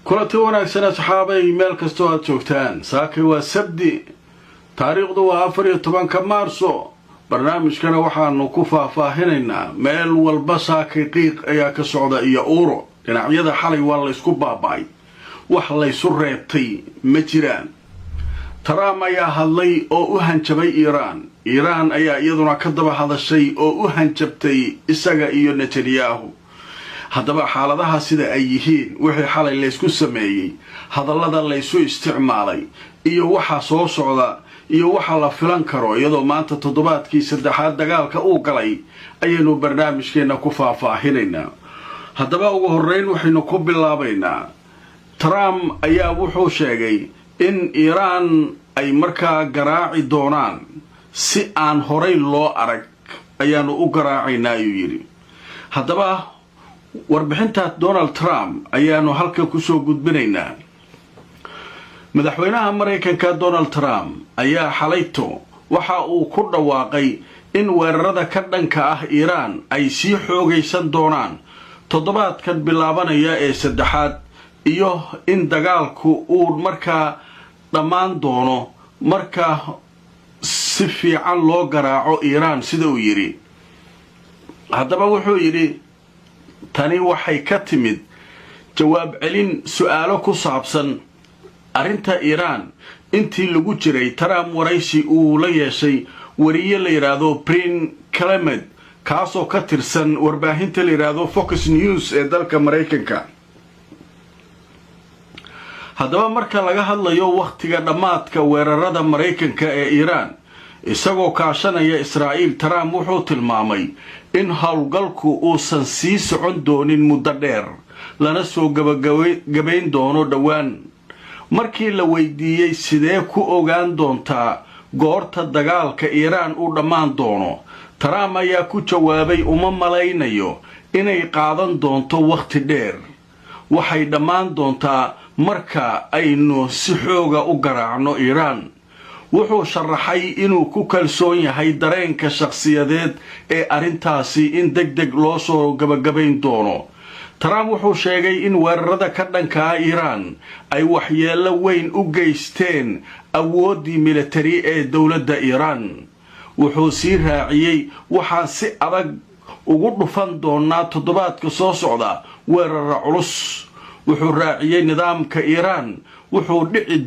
kulanti wanaagsan asxaabay meel kastoo aad joogtaan saakay waa sabdi taariikhdu waa 14 Maarso barnaamijkana waxaanu ku faahfaahinaynaa meel walba saakay qiiq ayaa ka socda iyo uuro dhinacyada xalay waa la isku baabay wax la isu reebtay ma jiraan Trump ayaa hadlay oo u hanjabay Iran ayaa iyaduna ka daba hadashay oo u hanjabtay isaga iyo Netanyahu haddaba xaaladaha sida ay yihiin wixii xalay la isku sameeyay hadallada la isu isticmaalay iyo waxa soo socda iyo waxa la filan karo iyadoo maanta toddobaadkii saddexaad dagaalka uu galay ayaynu barnaamijkeena ku faahfaahinaynaa haddaba ugu horreyn waxaynu ku bilaabaynaa Trump ayaa wuxuu sheegay in Iran ay markaa garaaci doonaan si aan horay loo arag ayaanu u garaacaynaa ayuu yiri haddaba warbixinta Donald Trump ayaanu halka ku soo gudbinaynaa madaxweynaha Mareykanka Donald Trump ayaa xalayto waxa uu ku dhawaaqay in weerarada ka dhanka ah Iran ay sii xoogaysan doonaan toddobaadkan bilaabanaya ee saddexaad iyo in dagaalku uu markaa dhammaan doono marka si fiican loo garaaco Iran sida uu yiri haddaba wuxuu yiri tani waxay ka timid jawaab celin su'aalo ku saabsan arinta Iran intii lagu jiray Trump waraysi uu la yeeshay wariye la yiraahdo Brin Clement kaasoo ka tirsan warbaahinta la yiraahdo Fox News ee dalka Mareykanka haddaba marka laga hadlayo waqtiga dhamaadka weerarada Mareykanka ee Iran isagoo kaashanaya Israa'iil Trump wuxuu tilmaamay in hawlgalku uusan sii socon doonin muddo dheer lana soo gabagabayn doono dhawaan markii la weydiiyay sidee ku ogaan doontaa goorta dagaalka Iran uu dhammaan doono Trump ayaa ku jawaabay uma malaynayo inay qaadan doonto waqti dheer waxay dhammaan doontaa marka aynu si xooga u garaacno Iran wuxuu sharaxay inuu ku kalsoon yahay dareenka shakhsiyadeed ee arintaasi in degdeg loo soo gabagabayn doono Trump wuxuu sheegay in weerarada ka dhanka ah Iran ay waxyeello weyn u geysteen awoodii military ee dawladda Iran wuxuu sii raaciyay waxaan si adag ugu dhufan doonaa toddobaadka soo socda weerar culus wuxuu raaciyay nidaamka Iran wuxuu dhici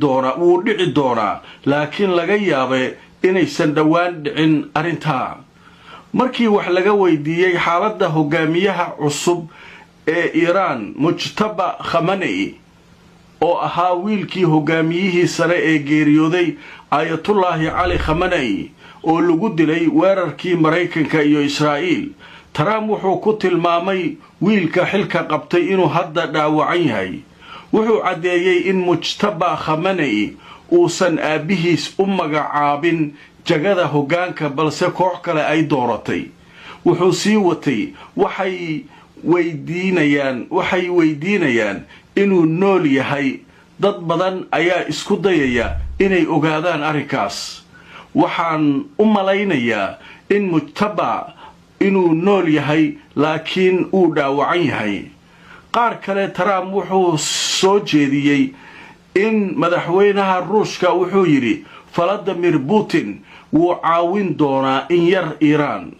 doonaa laakiin laga yaabay inaysan dhawaan dhicin arinta markii wax laga weydiiyay xaaladda hogaamiyaha cusub ee Iran Mujtaba Khamenei oo ahaa wiilkii hogaamiyihii sare ee geeriyooday Ayatollah Ali Khamenei oo lagu dilay weerarkii Mareykanka iyo Israa'iil Trump wuxuu ku tilmaamay wiilka xilka qabtay inuu hadda dhaawacan yahay wuxuu cadeeyay in Mujtaba Khamenei uusan aabihiis u magacaabin jagada hogaanka balse koox kale ay dooratay wuxuu sii watay waxay weydiinayaan inuu nool yahay dad badan ayaa isku dayaya inay ogaadaan arrinkaas waxaan u malaynayaa in Mujtaba inuu nool yahay laakiin uu dhaawacan yahay qaar kale Trump wuxuu soo jeediyay in madaxweynaha Ruushka wuxuu yiri Vladimir Putin wuu caawin doonaa in yar Iran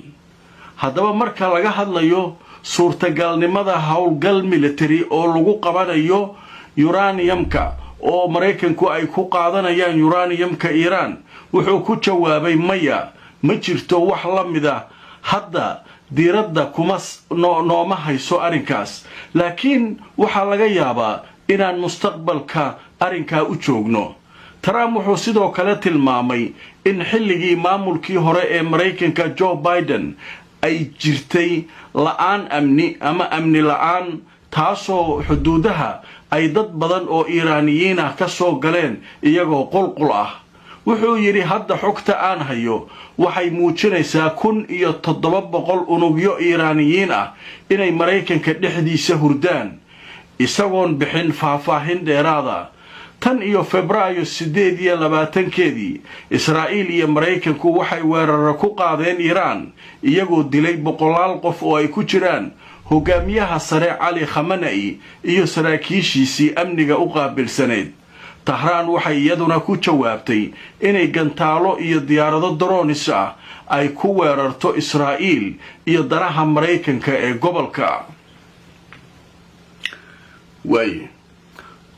haddaba marka laga hadlayo suurtagalnimada hawlgal military oo lagu qabanayo uraniumka oo Mareykanku ay ku qaadanayaan uraniumka Iran wuxuu ku jawaabay maya ma jirto wax la mid ah hadda diiradda kuma nooma hayso arrinkaas laakiin waxa laga yaabaa inaan mustaqbalka arrinka u joogno Trump wuxuu sidoo kale tilmaamay in xilligii maamulkii hore ee Mareykanka Joe Biden ay jirtay la'aan amni la'aan taasoo xuduudaha ay dad badan oo Iiraaniyiin ah ka soo galeen iyagoo qulqul ah wuxuu yiri hadda xogta aan hayo waxay muujinaysaa 1700 unugyo Iiraaniyiin ah inay Mareykanka dhexdiisa hurdaan isagoon bixin faahfaahin dheeraada tan iyo Febraayo 28 Israa'iil iyo Mareykanku waxay weerar ku qaadeen Iran iyagoo dilay boqolaal qof oo ay ku jiraan hogaamiyaha sare cali khamenei iyo saraakiishiisii amniga u qaabilsaneed. tahraan waxay iyaduna ku jawaabtay inay gantaalo iyo diyaarado daroonis ah ay ku weerarto israa'iil iyo danaha maraykanka ee gobolka.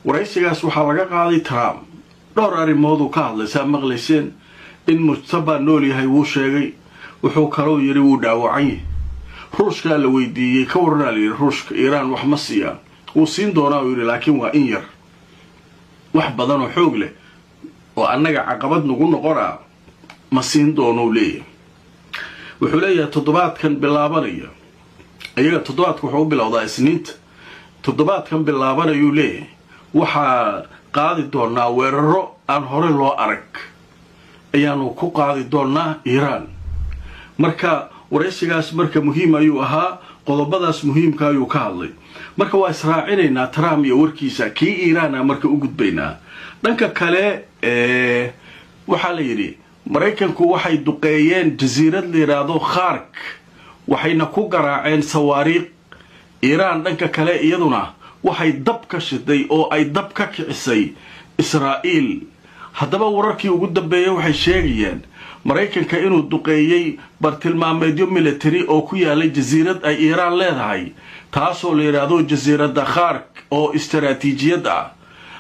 waraysigaas waxaa laga qaaday Trump dhowr arrimood uu ka hadlaysaa maqlayseen in mujtaba nool yahay wuu sheegay. wuxuu kaloo yiri wuu dhaawacan yahay. ruushka la weydiiyey ka warranayay ruushka Iiraan wax ma siiyaan wuu siin doonaa yiri laakiin waa in yar wax badan oo xoog leh oo annaga caqabad nagu noqonaa ma siin doono leeyahay. wuxuu leeyahay toddobaadkan bilaabanaya ayaga toddobaadku wuxuu bilowdaa Isniinta toddobaadkan bilaabanayuu leeyahay waxaa qaadi doonaa weeraro aan hore loo arag ayaanu ku qaadi doonaa Iiraan. marka waraysigaas marka muhiim ayuu ahaa qodobadaas muhiimka ayuu ka hadlay. marka waa israacinaynaa Trump iyo warkiisa kii Iiraan marka u gudbaynaa. dhanka kale waxaa la yiri maraykanku waxay duqeeyeen jasiirad la yiraahdo Khark waxayna ku garaaceen sawaariiq. Iiraan dhanka kale iyaduna waxay dab ka shiday oo ay dab ka kicisay Israa'iil. haddaba wararkii ugu dambeeyay waxay sheegayeen maraykanka inuu duqeeyay bartilmaameedyo military oo ku yaalay jasiirad ay Iiraan leedahay taasoo la yiraahdo jasiiradda Khark oo istaraatiijiyad ah.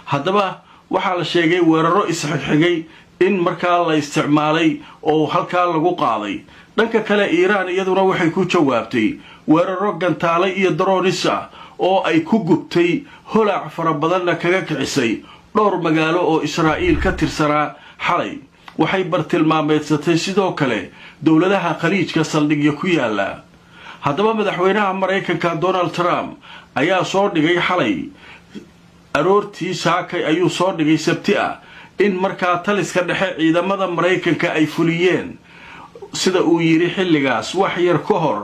haddaba waxaa la sheegay weeraro isxigxigay in markaa la isticmaalay oo halkaa lagu qaaday. dhanka kale Iiraan iyaduna waxay ku jawaabtay weeraro gantaale iyo daroonis ah oo ay ku gubtay holac fara badanna kaga kicisay dhowr magaalo oo Israa'iil ka tirsanaa xalay. waxay bartilmaameedsatay sidoo kale dowladaha khaliijka saldhigyo ku yaala. haddaba madaxweynaha maraykanka Donald Trump ayaa soo dhigay xalay aroortii saakay ayuu soo dhigay sabti ah in markaa taliska dhexe ciidamada maraykanka ay fuliyeen sida uu yiri xilligaas wax yar ka hor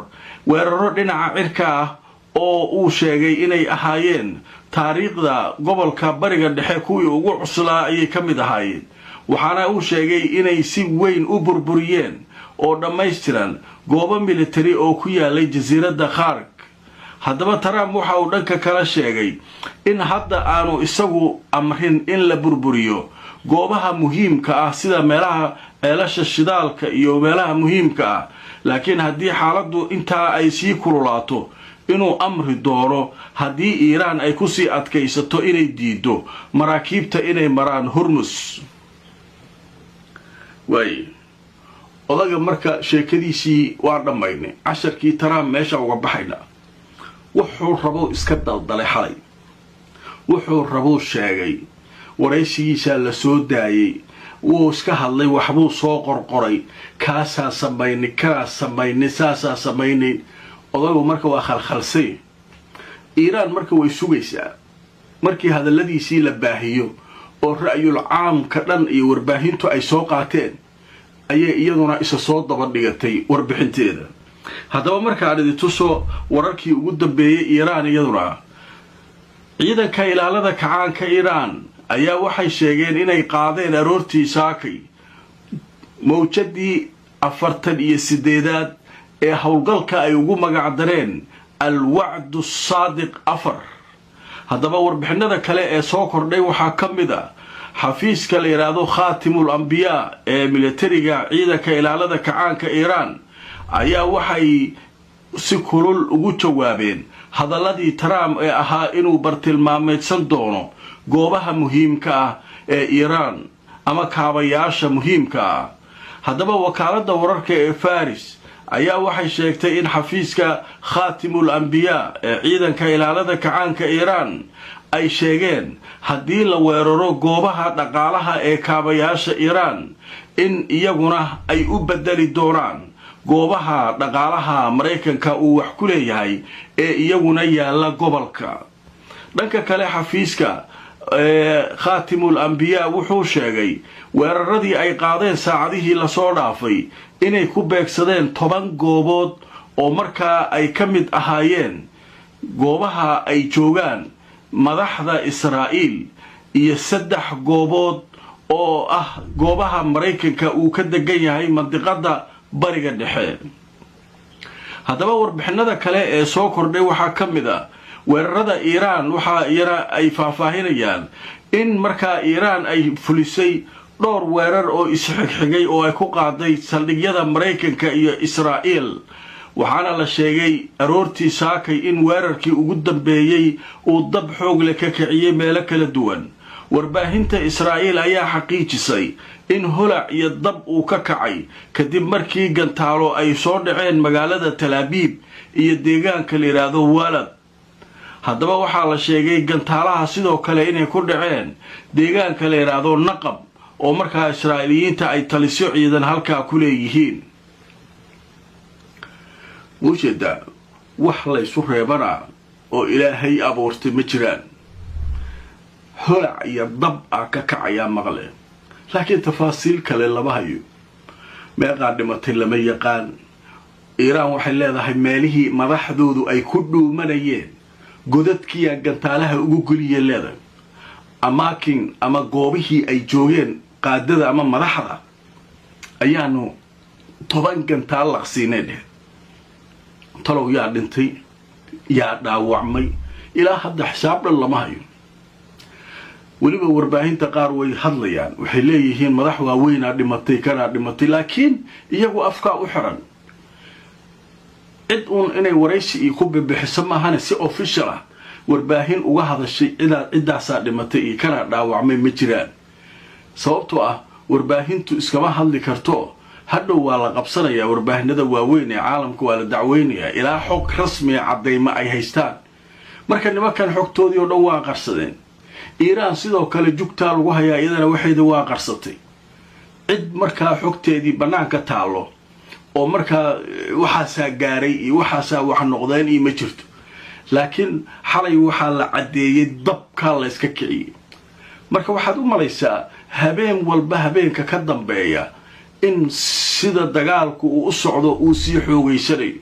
weeraro dhinaca cirka ah oo uu sheegay inay ahaayeen taariikhda gobolka bariga dhexe kuwii ugu cuslaa ayay ka mid ahaayeen. waxaana uu sheegay inay si weyn u burburiyeen oo dhammaystiran goobo military oo ku yaalay jasiiradda Khark. haddaba Trump waxa uu dhanka kala sheegay in hadda aanu isagu amrin in la burburiyo goobaha muhiimka ah sida meelaha ceelasha shidaalka iyo meelaha muhiimka ah laakiin haddii xaaladdu intaa ay sii kululaato inuu amri doono haddii Iiraan ay ku sii adkaysato inay diido maraakiibta inay maraan Hormuz. odaga marka sheekadiisii waa dhammaynay casharkii Trump meesha uga baxayna wuxuu rabo iska daldalay xalay wuxuu rabo sheegay waraysigiisa la soo daayay wuu iska hadlay waxbuu soo qorqoray kaasaa samaynay kaas samaynay saasaa samaynay. odagu marka waa khalkhalsay. Iiraan marka way sugaysaa markii hadalladiisii la baahiyo oo ra'yul caamka dhan iyo warbaahintu ay soo qaateen ayay iyaduna isa soo daba dhigatay warbixinteeda. haddaba markaan idin tuso wararkii ugu dambeeyay Iiraan iyaduna ciidanka ilaalada kacaanka Iiraan ayaa waxay sheegeen inay qaadeen aroortii saakay mawjadii 48aad ee howlgalka ay ugu magac dareen al-wa'du as-saadiq 4. haddaba warbixinada kale ee soo kordhay waxaa ka mid ah xafiiska la yiraahdo khaatimul anbiyaa ee militariga ciidanka ilaalada kacaanka Iiraan ayaa waxay si kulul ugu jawaabeen hadalladii Trump ee ahaa inuu bartilmaameedsan doono goobaha muhiimka ah ee Iiraan ama kaabayaasha muhiimka ah. haddaba wakaaladda wararka ee Faris ayaa waxay sheegtay in xafiiska khaatimul anbiyaa ee ciidanka ilaalada kacaanka Iiraan ay sheegeen haddii la weeraro goobaha dhaqaalaha ee kaabayaasha Iiraan in iyaguna ay u bedeli doonaan goobaha dhaqaalaha maraykanka uu wax ku leeyahay ee iyaguna yaala gobolka. dhanka kale xafiiska khaatimul anbiyaa wuxuu sheegay weeraradii ay qaadeen saacadihii la soo dhaafay inay ku beegsadeen 10 goobood oo markaa ay ka mid ahaayeen goobaha ay joogaan madaxda Israa'iil iyo 3 goobood oo ah goobaha maraykanka uu ka degan yahay mandiqada bariga dhexe. haddaba warbixinada kale ee soo kordhay waxaa ka mid ah weerarada iiraan waxaa iyana ay faahfaahinayaan in markaa iiraan ay fulisay dhowr weerar oo isxigxigay oo ay ku qaaday saldhigyada maraykanka iyo israa'iil waxaana la sheegay aroortii saakay in weerarkii ugu dambeeyey uu dab xoog leh ka kiciyey meelo kala duwan warbaahinta israa'iil ayaa xaqiijisay in holac iyo dab uu ka kacay kadib markii gantaalo ay soo dhaceen magaalada talaabiib iyo deegaanka la yidhaahdo walad haddaba waxaa la sheegay gantaalaha sidoo kale inay ku dhaceen deegaanka la yidhaahdo naqab oo markaa israa'iiliyiinta ay talisyo ciidan halkaa ku leeyihiin wujeedaa wax laysu reebanaa oo ilaahay abuurtay ma jiraan holac iyo dab ah ka kacayaa maqle laakiin tafaasiil kale lama hayo meeqaa dhimatay lama yaqaan iiraan waxay leedahay meelihii madaxdoodu ay ku dhuumanayeen godadkiiyaa gantaalaha ugu geliya leedahay amaakin ama goobihii ay joogeen qaadada ama madaxda ayaanu 10 gantaal laqsiinay dheh talow yaa dhintay yaa dhaawacmay ilaa hadda xisaab dhan lama hayo weliba warbaahinta qaar way hadlayaan waxay leeyihiin madax waaweynaa dhimatay kanaa dhimatay laakiin iyagu afkaa u xiran cid uun inay waraysi iyo ku bibixiso maahane si official ah warbaahin uga hadashay ciddaasaa dhimatay iyo kanaa dhaawacmay ma jiraan sababtoo ah warbaahintu iskama hadli karto hadhow waa la qabsanayaa warbaahinada waaweyn ee caalamka waa la dacweynayaa ilaa xog rasmiya caddayma ay haystaan marka nimankan xogtoodii oo dhan waa qarsadeen iiraan sidoo kale jugtaa lagu hayaa iyadana waxayda waa qarsatay cid markaa xogteedii bannaanka taallo oo markaa waxaasaa gaaray iyo waxaasaa wax noqdeen iyo ma jirto laakiin xalay waxaa la caddeeyey dabkaa la yska kiciyey marka waxaad u malaysaa habeen walba habeenka ka dambeeya in sida dagaalku uu u socdo uu sii xoogaysanayo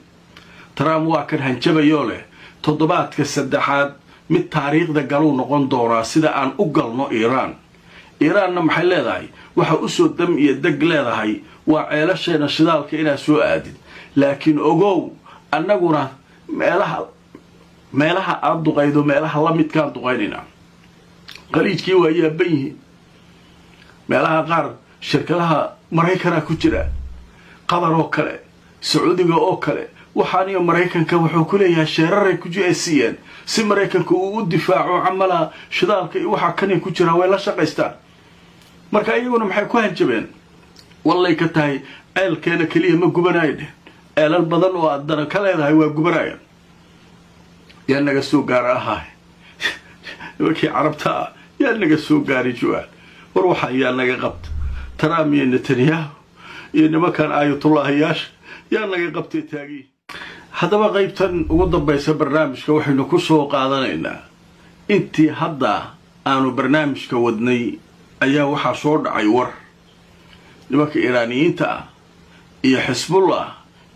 trump waa kan hanjabayoo leh toddobaadka saddexaad mid taariikhda galuu noqon doonaa sida aan u galno iiraanna maxay leedahay waxa u soo dam iyo deg leedahay waa ceelasheena shidaalka inaad soo aadid laakiin ogow annaguna meelaha aad duqaydo meelaha la midkaan duqaynayna qaliijkii waa yaaban yihiin meelaha qaar shirkadaha maraykanaa ku jira qatar oo kale sacuudiga oo kale waxaaniyo maraykanka wuxuu ku leeyahay sheeraray ku siiyeen si maraykanka uu u difaaco camala shidaalka iyo waxaa kanay ku jiraa way la shaqaystaan marka iyaguna maxay ku hanjabeen wallay ka tahay ceelkeena keliya ma gubanayo dheh ceelal badan oo addana ka leedahay waa gubanaya yaa naga soo gaara ahaay nimankii carabta ah yaa naga soo gaari joogaan war waxaa yaa naga qabta trump iyo netanyahu iyo nimankan aayatullaahiyaasha yaa naga qabtay taagiyi haddaba qaybtan ugu dambaysa barnaamijka waxaynu ku soo qaadanaynaa intii hadda aanu barnaamijka wadnay ayaa waxaa soo dhacay war nimanka iiraaniyiinta ah iyo xisbullah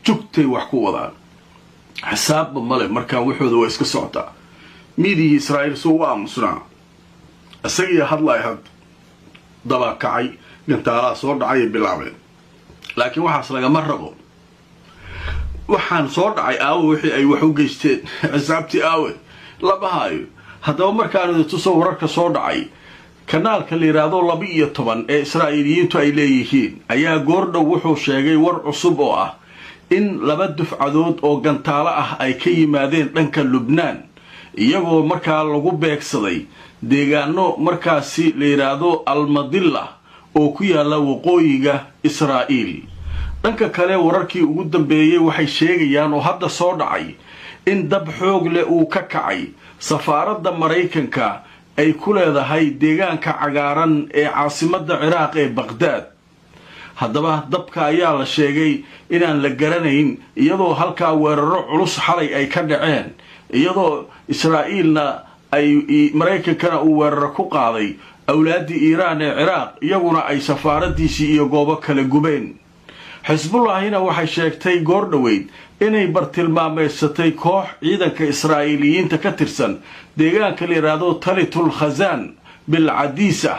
jugtay wax ku wadaan xisaabba male markaan waxooda waa iska socotaa miidihii israa'iil suu u aamusnaa isagii hadlay had dabaa kacay gantaalaha soo dhacay ay bilaabeen laakiin waxaas lagama rabo waxaan soo dhacay aawe wixii ay wax u geysteen xisaabtii aawe lama haayo haddaba markaanu tusoo wararka soo dhacay kanaalka la yidhaahdo 12 ee israa'iiliyiintu ay leeyihiin ayaa goordhow wuxuu sheegay war cusub oo ah in 2 dufcadood oo gantaalo ah ay ka yimaadeen dhanka lubnaan iyagoo markaa lagu beegsaday deegaano markaasi la yidhaahdo almadilla oo ku yaalla waqooyiga israa'iil dhanka kale wararkii ugu dambeeyey waxay sheegayaan oo hadda soo dhacay in dab xoog leh uu ka kacay safaaradda maraykanka ay ku leedahay deegaanka cagaaran ee caasimadda ciraaq ee baqhdaad haddaba dabka ayaa la sheegay inaan la garanayn iyadoo halkaa weeraro culus xalay ay ka dhaceen iyadoo israa'iilna ay maraykankana uu weeraro ku qaaday awlaaddii iiraan ee ciraaq iyaguna ay safaaraddiisii iyo goobo kale gubeen xisbullahina waxay sheegtay goor dhoweyd inay bartilmaameysatay koox ciidanka israa'iiliyiinta ka tirsan deegaanka la yidhaahdo talitul khazaan bilcadiisa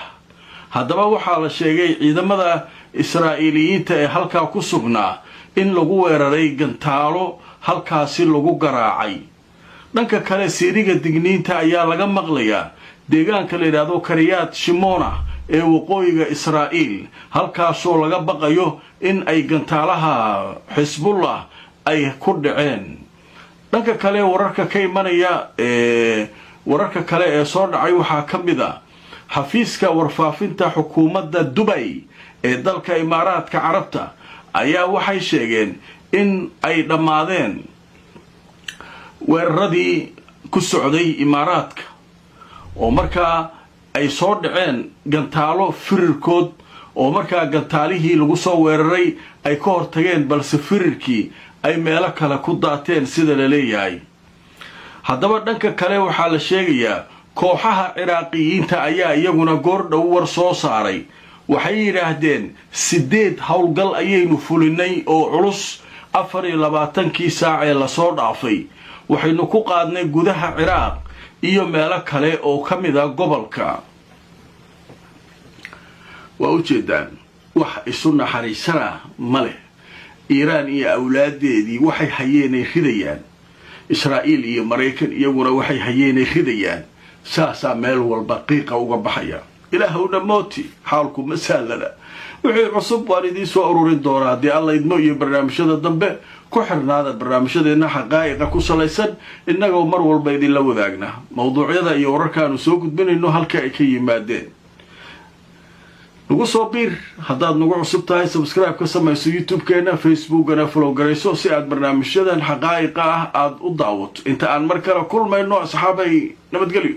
haddaba waxaa la sheegay ciidamada israa'iiliyiinta ee halkaa ku sugnaa in lagu weeraray gantaalo halkaasi lagu garaacay. dhanka kale siiriga digniinta ayaa laga maqlayaa deegaanka la yidhaahdo Kiryat Shimona ee waqooyiga Israa'iil, halkaasoo laga baqayo in ay gantaalaha Xisbullah ay ku dhaceen. dhanka kale wararka ka imanaya wararka kale ee soo dhacay waxaa ka mid ah xafiiska warfaafinta xukuumadda Dubai ee dalka Imaaraadka Carabta ayaa waxay sheegeen in ay dhammaadeen weeraradii ku socday Imaaraadka oo markaa ay soo dhaceen gantaalo firirkood oo markaa gantaalihii lagu soo weeraray ay ka hortageen, balse firirkii ay meelo kale ku daateen sida la leeyahay. haddaba dhanka kale waxaa la sheegayaa kooxaha ciraaqiyiinta ayaa iyaguna goor dhow war soo saaray. waxay yidhaahdeen 8 howlgal ayaynu fulinay oo culus 24kii saac ee lasoo dhaafay. waxaynu ku qaadnay gudaha Ciraaq iyo meelo kale oo ka mid ah gobolka. waa u jeedaan wax isu naxariisana male. iiraan iyo awlaadeedii waxay hayeenay ridayaan, Israa'iil iyo Mareykan iyaguna waxay hayeenay ridayaan. saasaa meel walba qiiqa uga baxaya. ilaahowna mooti xaalku ma sahlana. wixii cusub waan idiin soo ururin doonaa haddii alla idmo, iyo barnaamijyada dambe ku xirnaada barnaamijyadeena xaqaa'iqa ku salaysan, innagoo mar walba idinla wadaagna mawduucyada iyo wararkaanu soo gudbinayno halka ay ka yimaadeen. nagu soo biir haddaad nagu cusub tahay, subscribe ka samayso youtube-keena, facebookana follow garayso si aad barnaamijyadan xaqaa'iqa ah aad u daawato. inta aan mar kale kulmayno asxaabay, nabadgelyo.